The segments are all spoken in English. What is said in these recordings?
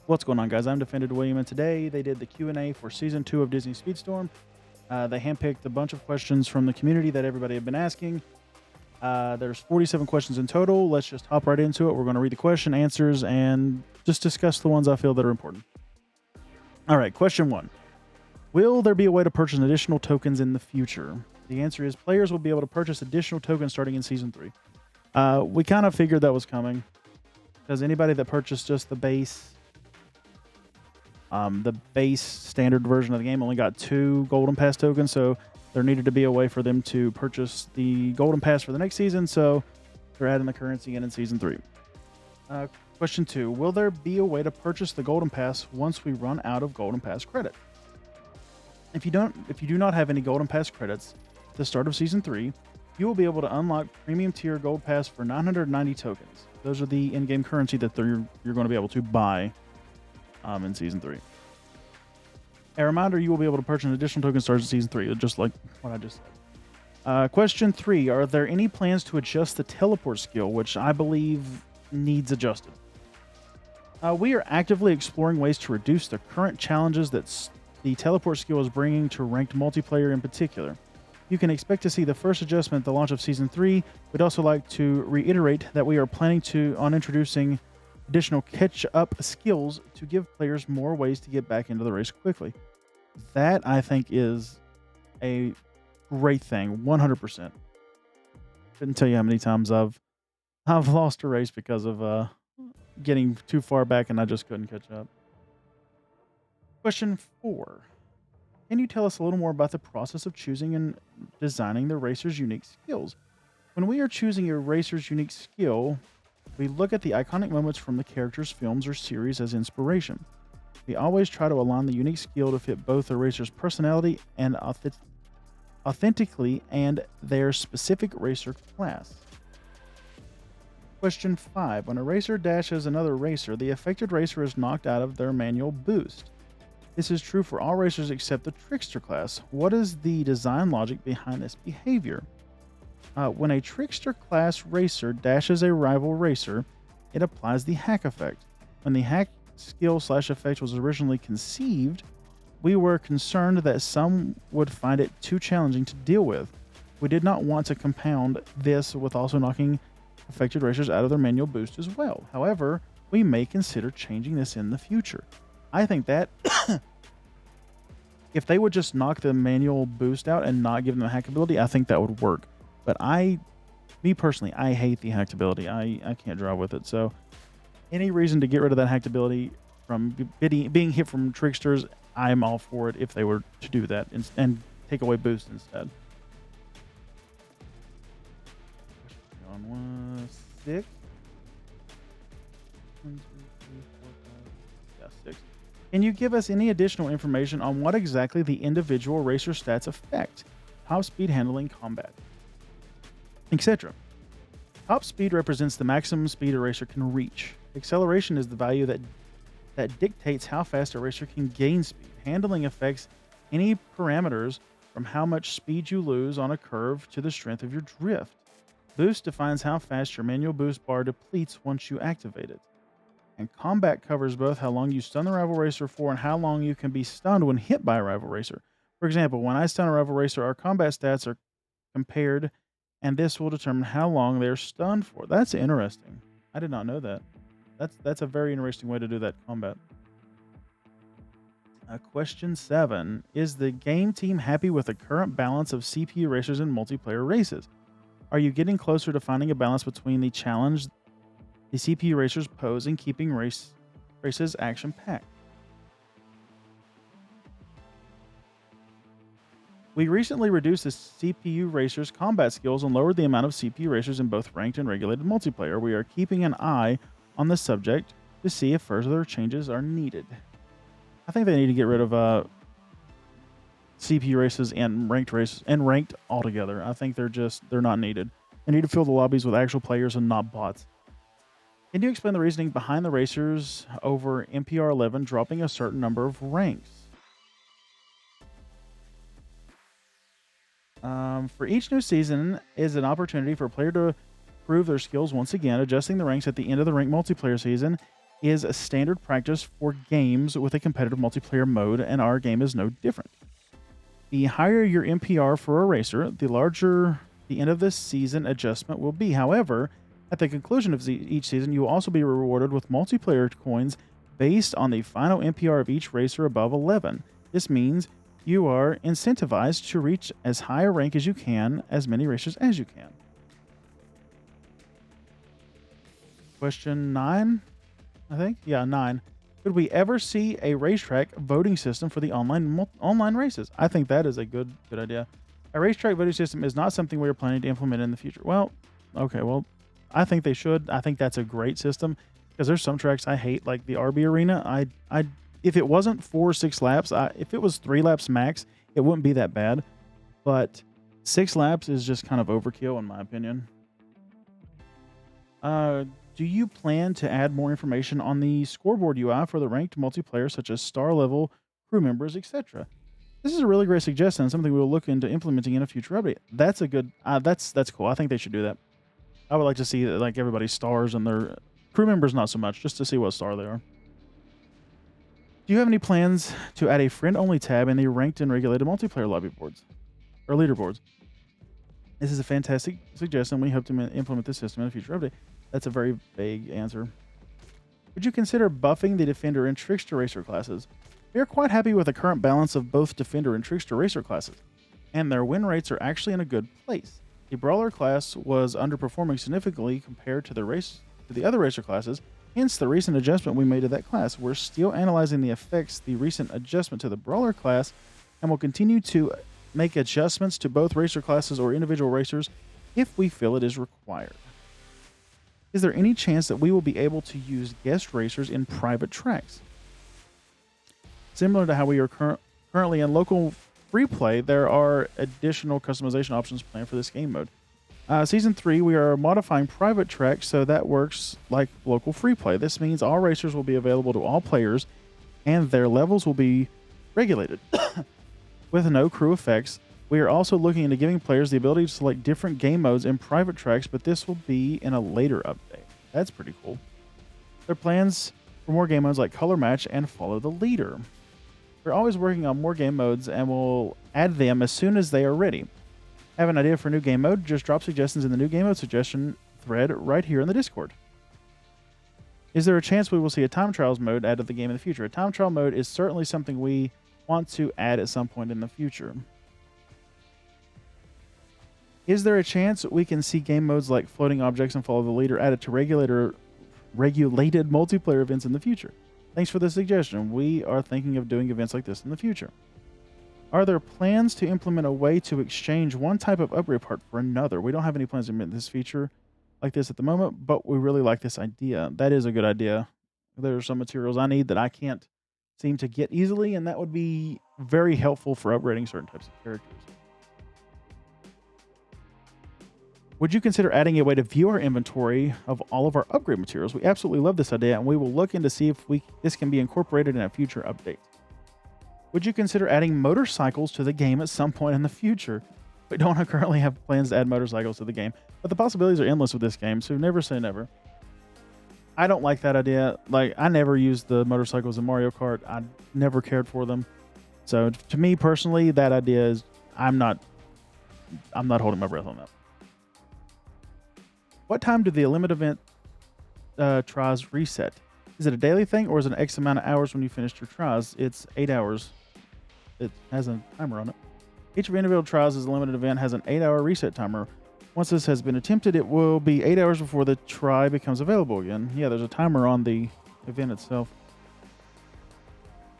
What's going on, guys? I'm Defended William, and today they did the Q&A for Season 2 of Disney Speedstorm. They handpicked a bunch of questions from the community that everybody had been asking. There's 47 questions in total. Let's just hop right into it. We're going to read the question, answers, and just discuss the ones I feel that are important. All right, question 1. Will there be a way to purchase additional tokens in the future? The answer is players will be able to purchase additional tokens starting in Season 3. We kind of figured that was coming, because anybody that purchased just the base standard version of the game only got 2 Golden Pass tokens, so there needed to be a way for them to purchase the Golden Pass for the next season, so they're adding the currency in Season 3. Question 2. Will there be a way to purchase the Golden Pass once we run out of Golden Pass credit? If you do not have any Golden Pass credits at the start of Season 3, you will be able to unlock Premium Tier Gold Pass for 990 tokens. Those are the in-game currency that you're going to be able to buy in Season 3. A reminder, you will be able to purchase additional tokens starting in Season 3, just like what I just said. Question 3. Are there any plans to adjust the teleport skill, which I believe needs adjusted? We are actively exploring ways to reduce the current challenges that the teleport skill is bringing to ranked multiplayer in particular. You can expect to see the first adjustment at the launch of Season 3. We'd also like to reiterate that we are planning on introducing additional catch-up skills to give players more ways to get back into the race quickly. That, I think, is a great thing, 100%. Couldn't tell you how many times I've lost a race because of getting too far back and I just couldn't catch up. Question 4. Can you tell us a little more about the process of choosing and designing the racer's unique skills? When we are choosing a racer's unique skill, we look at the iconic moments from the character's films or series as inspiration. We always try to align the unique skill to fit both the racer's personality and authentically and their specific racer class. Question 5. When a racer dashes another racer, the affected racer is knocked out of their manual boost. This is true for all racers except the Trickster class. What is the design logic behind this behavior? When a Trickster class racer dashes a rival racer, it applies the hack effect. When the hack skill/effect was originally conceived, we were concerned that some would find it too challenging to deal with. We did not want to compound this with also knocking affected racers out of their manual boost as well. However, we may consider changing this in the future. I think that if they would just knock the manual boost out and not give them a hack ability, I think that would work. But me personally, I hate the hacked ability. I can't drive with it. So any reason to get rid of that hacked ability from being hit from Tricksters, I'm all for it if they were to do that and take away boost instead. On 6. 1, 2, 3, 4, 5. Yeah, 6. Can you give us any additional information on what exactly the individual racer stats affect? Top speed, handling, combat, etc. Top speed represents the maximum speed a racer can reach. Acceleration is the value that dictates how fast a racer can gain speed. Handling affects any parameters from how much speed you lose on a curve to the strength of your drift. Boost defines how fast your manual boost bar depletes once you activate it. And combat covers both how long you stun the rival racer for and how long you can be stunned when hit by a rival racer. For example, when I stun a rival racer, our combat stats are compared, and this will determine how long they're stunned for. That's interesting. I did not know that. That's a very interesting way to do that combat. Question 7. Is the game team happy with the current balance of CPU racers in multiplayer races? Are you getting closer to finding a balance between the challenge the CPU racers pose and keeping races action-packed? We recently reduced the CPU racers' combat skills and lowered the amount of CPU racers in both ranked and regulated multiplayer. We are keeping an eye on the subject to see if further changes are needed. I think they need to get rid of CPU races and ranked altogether. I think they're not needed. They need to fill the lobbies with actual players and not bots. Can you explain the reasoning behind the racers over MPR 11 dropping a certain number of ranks? For each new season is an opportunity for a player to prove their skills once again. Adjusting the ranks at the end of the ranked multiplayer season is a standard practice for games with a competitive multiplayer mode, and our game is no different. The higher your MPR for a racer, the larger the end of this season adjustment will be. However, at the conclusion of each season, you will also be rewarded with multiplayer coins based on the final MPR of each racer above 11. This means you are incentivized to reach as high a rank as you can, as many racers as you can. Question 9, I think? Yeah, 9. Could we ever see a racetrack voting system for the online races? I think that is a good idea. A racetrack voting system is not something we are planning to implement in the future. Well, okay, well, I think they should. I think that's a great system because there's some tracks I hate, like the RB Arena. I if it wasn't 4 or 6 laps, if it was 3 laps max, it wouldn't be that bad. But 6 laps is just kind of overkill, in my opinion. Do you plan to add more information on the scoreboard UI for the ranked multiplayer, such as star level, crew members, etc.? This is a really great suggestion, something we will look into implementing in a future update. That's a good. That's cool. I think they should do that. I would like to see like everybody's stars and their crew members, not so much, just to see what star they are. Do you have any plans to add a friend-only tab in the ranked and regulated multiplayer lobby boards or leaderboards? This is a fantastic suggestion. We hope to implement this system in a future update. That's a very vague answer. Would you consider buffing the Defender and Trickster Racer classes? We are quite happy with the current balance of both Defender and Trickster Racer classes, and their win rates are actually in a good place. The Brawler class was underperforming significantly compared to the other racer classes, hence the recent adjustment we made to that class. We're still analyzing the effects the recent adjustment to the Brawler class, and will continue to make adjustments to both racer classes or individual racers if we feel it is required. Is there any chance that we will be able to use guest racers in private tracks? Similar to how we are currently in local free play, there are additional customization options planned for this game mode. Season 3, we are modifying private tracks so that works like local free play. This means all racers will be available to all players, and their levels will be regulated. With no crew effects, we are also looking into giving players the ability to select different game modes in private tracks, but this will be in a later update. That's pretty cool. There are plans for more game modes like Color Match and Follow the Leader. We're always working on more game modes and we'll add them as soon as they are ready. Have an idea for a new game mode? Just drop suggestions in the new game mode suggestion thread right here in the Discord. Is there a chance we will see a time trials mode added to the game in the future? A time trial mode is certainly something we want to add at some point in the future. Is there a chance we can see game modes like floating objects and Follow the Leader added to regulated multiplayer events in the future? Thanks for the suggestion. We are thinking of doing events like this in the future. Are there plans to implement a way to exchange one type of upgrade part for another? We don't have any plans to implement this feature like this at the moment, but we really like this idea. That is a good idea. There are some materials I need that I can't seem to get easily, and that would be very helpful for upgrading certain types of characters. Would you consider adding a way to view our inventory of all of our upgrade materials? We absolutely love this idea, and we will look into see if this can be incorporated in a future update. Would you consider adding motorcycles to the game at some point in the future? We don't currently have plans to add motorcycles to the game, but the possibilities are endless with this game, so never say never. I don't like that idea. Like, I never used the motorcycles in Mario Kart. I never cared for them. So to me personally, that idea is I'm not holding my breath on that. What time do the limit event tries reset? Is it a daily thing or is it an X amount of hours when you finished your tries? It's 8 hours. It has a timer on it. Each of individual trials is a limited event, has an 8-hour reset timer. Once this has been attempted, it will be 8 hours before the try becomes available again. Yeah, there's a timer on the event itself.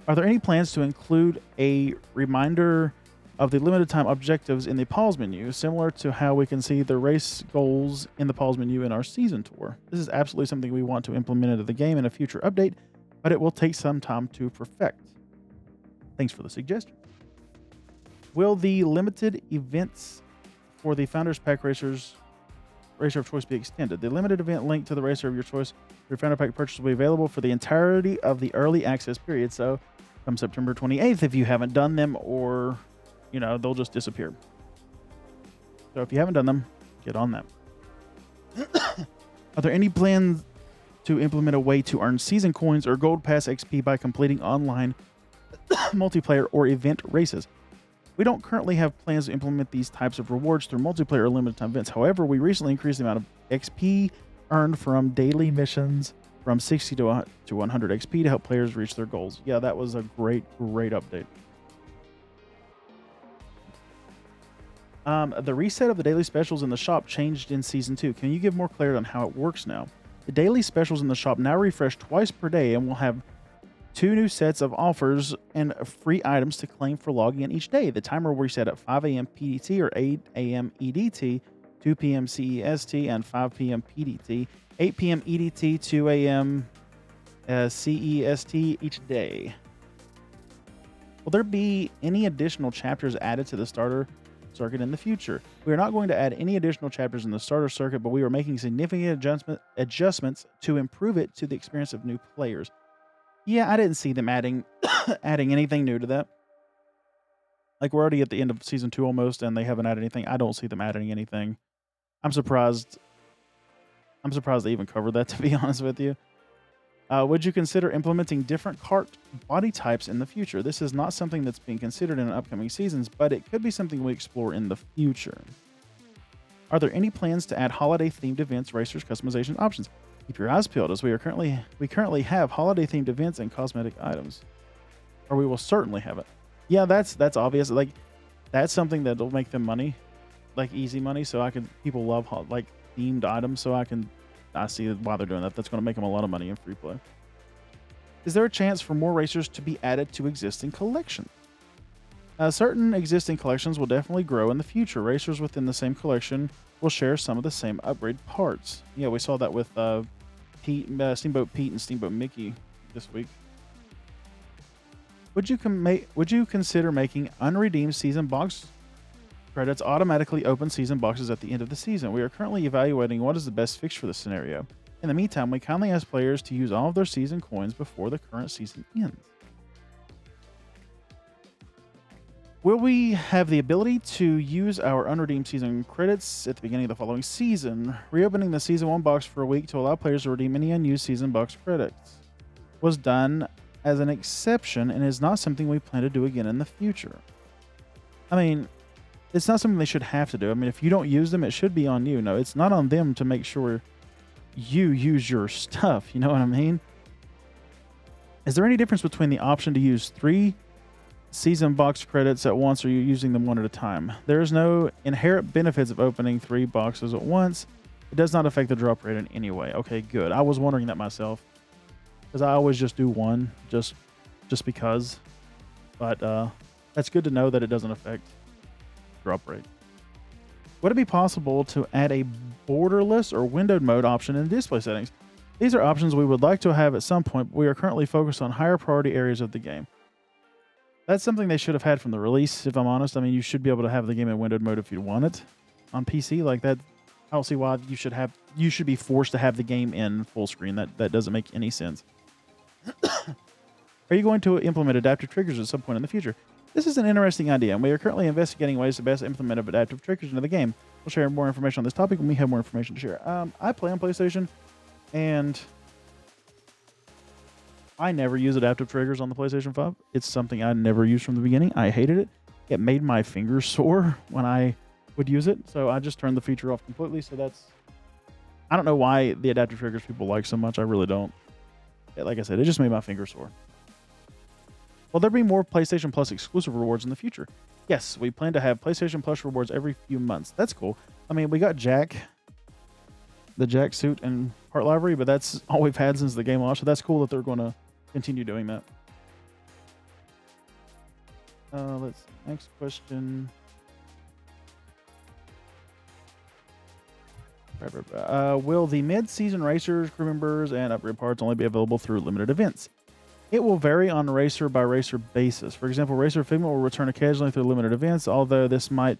Are there any plans to include a reminder of the limited time objectives in the pause menu, similar to how we can see the race goals in the pause menu in our season tour? This is absolutely something we want to implement into the game in a future update, but it will take some time to perfect. Thanks for the suggestion. Will the limited events for the Founders Pack Racer of Choice be extended? The limited event link to the Racer of your choice for your Founder Pack purchase will be available for the entirety of the early access period. So come September 28th, if you haven't done them, or they'll just disappear. So if you haven't done them, get on them. Are there any plans to implement a way to earn season coins or gold pass XP by completing online multiplayer or event races. We don't currently have plans to implement these types of rewards through multiplayer or limited time events. However, we recently increased the amount of XP earned from daily missions from 60 to 100 XP to help players reach their goals. Yeah, that was a great update. The reset of the daily specials in the shop changed in Season 2. Can you give more clarity on how it works now? The daily specials in the shop now refresh twice per day and will have 2 new sets of offers and free items to claim for logging in each day. The timer will reset at 5 a.m. PDT or 8 a.m. EDT, 2 p.m. CEST, and 5 p.m. PDT, 8 p.m. EDT, 2 a.m. CEST each day. Will there be any additional chapters added to the starter circuit in the future? We are not going to add any additional chapters in the starter circuit, but we are making significant adjustments to improve it to the experience of new players. Yeah, I didn't see them adding anything new to that. Like, we're already at the end of Season 2 almost, and they haven't added anything. I don't see them adding anything. I'm surprised they even covered that, to be honest with you. Would you consider implementing different cart body types in the future? This is not something that's being considered in upcoming seasons, but it could be something we explore in the future. Are there any plans to add holiday-themed events, racers, customization options? Keep your eyes peeled, as we currently have holiday-themed events and cosmetic items. Or we will certainly have it. Yeah, that's obvious. Like, that's something that'll make them money, like easy money. So people love like themed items. So I see why they're doing that. That's going to make them a lot of money in free play. Is there a chance for more racers to be added to existing collections? Certain existing collections will definitely grow in the future. Racers within the same collection will share some of the same upgrade parts. Yeah, we saw that with Steamboat Pete and Steamboat Mickey this week. Would you consider making unredeemed season box credits automatically open season boxes at the end of the season? We are currently evaluating what is the best fix for this scenario. In the meantime, we kindly ask players to use all of their season coins before the current season ends. Will we have the ability to use our unredeemed season credits at the beginning of the following season? Reopening the Season 1 box for a week to allow players to redeem any unused season box credits was done as an exception and is not something we plan to do again in the future. I mean, it's not something they should have to do. I mean, if you don't use them, it should be on you. No, it's not on them to make sure you use your stuff. You know what I mean? Is there any difference between the option to use 3 season box credits at once, or are you using them one at a time? There is no inherent benefits of opening 3 boxes at once. It does not affect the drop rate in any way. Okay, good. I was wondering that myself, because I always just do one just because. But that's good to know that it doesn't affect drop rate. Would it be possible to add a borderless or windowed mode option in display settings? These are options we would like to have at some point, but we are currently focused on higher priority areas of the game. That's something they should have had from the release, if I'm honest. I mean, you should be able to have the game in windowed mode if you want it on PC. Like that, I don't see why you should be forced to have the game in full screen. That doesn't make any sense. Are you going to implement adaptive triggers at some point in the future? This is an interesting idea, and we are currently investigating ways to best implement adaptive triggers into the game. We'll share more information on this topic when we have more information to share. I play on PlayStation, and I never use adaptive triggers on the PlayStation 5. It's something I never used from the beginning. I hated it. It made my fingers sore when I would use it, so I just turned the feature off completely. So I don't know why the adaptive triggers people like so much. I really don't. Like I said, it just made my fingers sore. Will there be more PlayStation Plus exclusive rewards in the future? Yes, we plan to have PlayStation Plus rewards every few months. That's cool. I mean, we got the Jack suit and part library, but that's all we've had since the game launched. So that's cool that they're going to continue doing that. Next question. Will the mid-season racers, crew members, and upgrade parts only be available through limited events? It will vary on racer by racer basis. For example, Racer Figment will return occasionally through limited events, although this might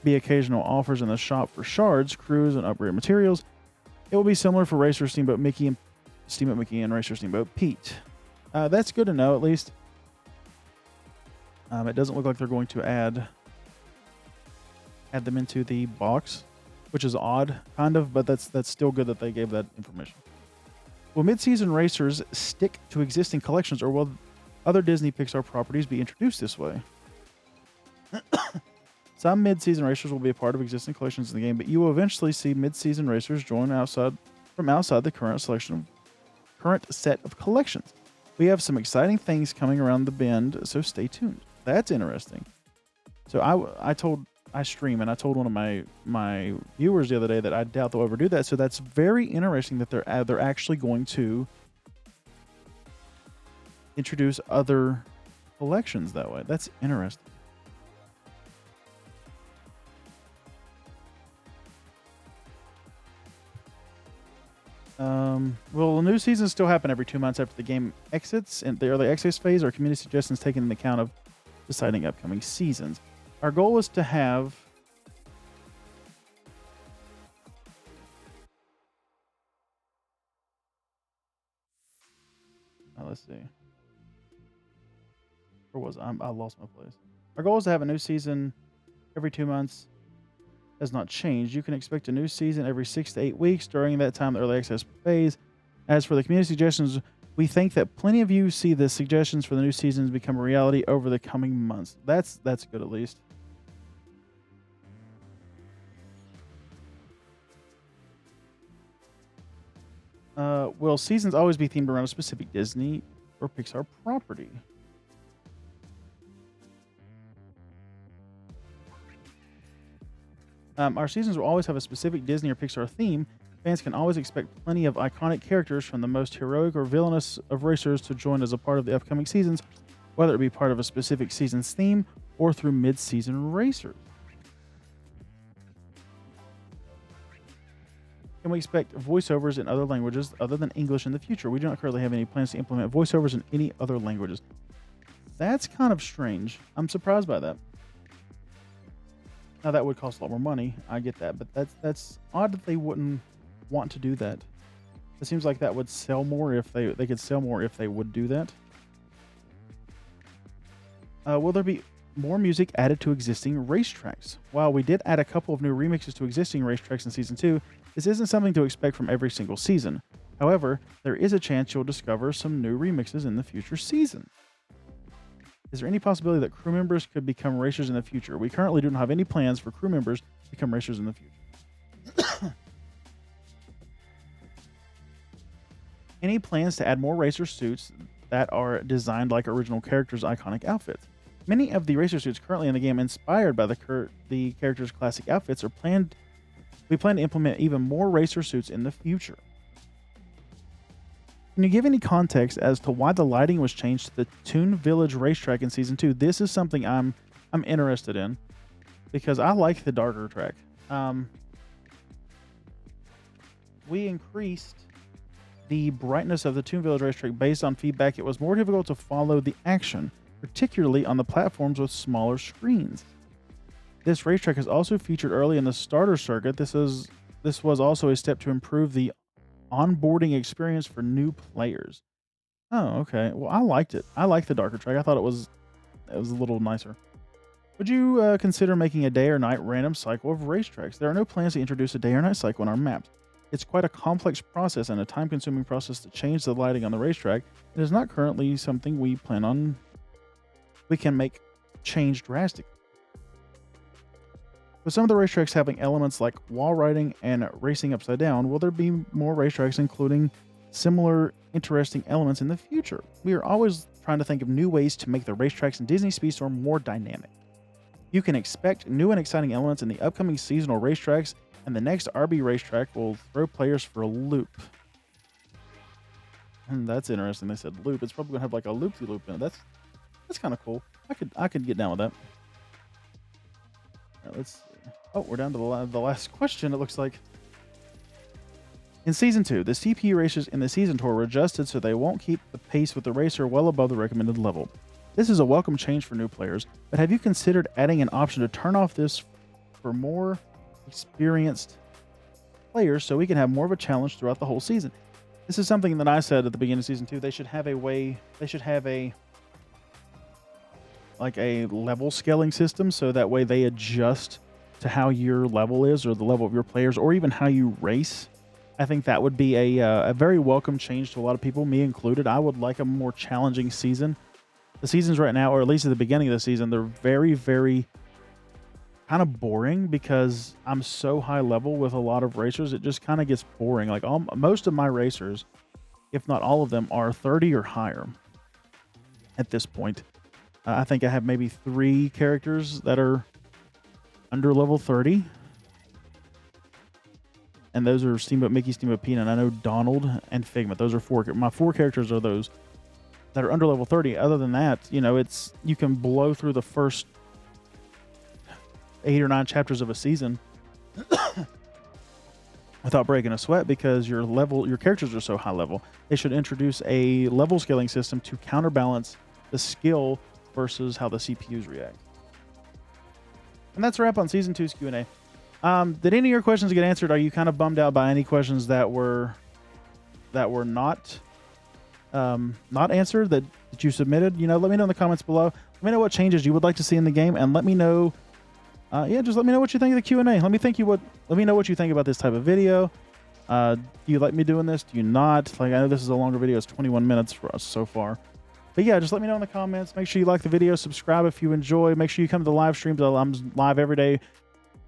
be occasional offers in the shop for shards, crews, and upgrade materials. It will be similar for Racer Steamboat Mickey and Racer Steamboat Pete. That's good to know, at least. It doesn't look like they're going to add them into the box, which is odd, kind of, but that's still good that they gave that information. Will mid-season racers stick to existing collections, or will other Disney Pixar properties be introduced this way? Some mid-season racers will be a part of existing collections in the game, but you will eventually see mid-season racers join outside the current set of collections. We have some exciting things coming around the bend, so stay tuned. That's interesting. So I stream, and I told one of my viewers the other day that I doubt they'll ever do that. So that's very interesting that they're actually going to introduce other collections that way. That's interesting. Will new seasons still happen every 2 months after the game exits in the early access phase, or community suggestions taken into account of deciding upcoming seasons? Our goal is to have let's see. Where was I lost my place. Our goal is to have a new season every 2 months. Has not changed. You can expect a new season every 6 to 8 weeks during that time, the early access phase. As for the community suggestions, we think that plenty of you see the suggestions for the new seasons become a reality over the coming months. That's good at least. Will seasons always be themed around a specific Disney or Pixar property? Our seasons will always have a specific Disney or Pixar theme. Fans can always expect plenty of iconic characters from the most heroic or villainous of racers to join as a part of the upcoming seasons, whether it be part of a specific season's theme or through mid-season racers. Can we expect voiceovers in other languages other than English in the future? We do not currently have any plans to implement voiceovers in any other languages. That's kind of strange. I'm surprised by that. Now that would cost a lot more money. I get that, but that's odd that they wouldn't want to do that. It seems like that would sell more if they could sell more if they would do that. Will there be more music added to existing racetracks? While we did add a couple of new remixes to existing racetracks in Season 2, this isn't something to expect from every single season. However, there is a chance you'll discover some new remixes in the future season. Is there any possibility that crew members could become racers in the future? We currently do not have any plans for crew members to become racers in the future. Any plans to add more racer suits that are designed like original characters' iconic outfits? Many of the racer suits currently in the game inspired by the characters' classic outfits are planned. We plan to implement even more racer suits in the future. Can you give any context as to why the lighting was changed to the Toon Village racetrack in Season 2? This is something I'm interested in because I like the darker track. We increased the brightness of the Toon Village racetrack based on feedback. It was more difficult to follow the action, particularly on the platforms with smaller screens. This racetrack is also featured early in the starter circuit. This was also a step to improve the onboarding experience for new players. Oh, okay. Well, I liked it. I liked the darker track. I thought it was a little nicer. Would you consider making a day or night random cycle of racetracks? There are no plans to introduce a day or night cycle on our maps. It's quite a complex process and a time-consuming process to change the lighting on the racetrack. It is not currently something we plan on. We can make change drastically. With some of the racetracks having elements like wall riding and racing upside down, will there be more racetracks including similar interesting elements in the future? We are always trying to think of new ways to make the racetracks in Disney Speedstorm more dynamic. You can expect new and exciting elements in the upcoming seasonal racetracks, and the next RB racetrack will throw players for a loop. That's interesting. They said loop. It's probably gonna have like a loop-de-loop in it. That's kind of cool. I could get down with that. All right, let's see. Oh, we're down to the last question, it looks like. In Season 2, the CPU races in the Season Tour were adjusted so they won't keep the pace with the racer well above the recommended level. This is a welcome change for new players, but have you considered adding an option to turn off this for more experienced players so we can have more of a challenge throughout the whole season? This is something that I said at the beginning of Season 2. They should have a level scaling system so that way they adjust to how your level is or the level of your players or even how you race I think that would be a very welcome change to a lot of people, me included. I would like a more challenging season. The seasons right now, or at least at the beginning of the season, they're very, very kind of boring because I'm so high level with a lot of racers. It just kind of gets boring. Like most of my racers, if not all of them, are 30 or higher at this point. I think I have maybe 3 characters that are under level 30. And those are Steamboat Mickey, Steamboat Peanut. I know Donald and Figment. Those are my 4 characters are those that are under level 30. Other than that, you know, you can blow through the first 8 or 9 chapters of a season without breaking a sweat because your characters are so high level. They should introduce a level scaling system to counterbalance the skill versus how the CPUs react. And that's a wrap on Season 2's Q&A. Did any of your questions get answered? Are you kind of bummed out by any questions that were not answered that you submitted? You know, let me know in the comments below. Let me know what changes you would like to see in the game, and let me know. Just let me know what you think of the Q&A. Let me know what you think about this type of video. Do you like me doing this? Do you not? Like, I know this is a longer video. It's 21 minutes for us so far. But yeah, just let me know in the comments. Make sure you like the video, subscribe if you enjoy. Make sure you come to the live streams. I'm live every day,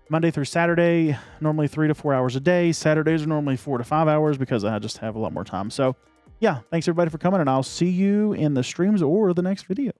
Monday through Saturday, normally 3 to 4 hours a day. Saturdays are normally 4 to 5 hours because I just have a lot more time. So yeah, thanks everybody for coming, and I'll see you in the streams or the next video.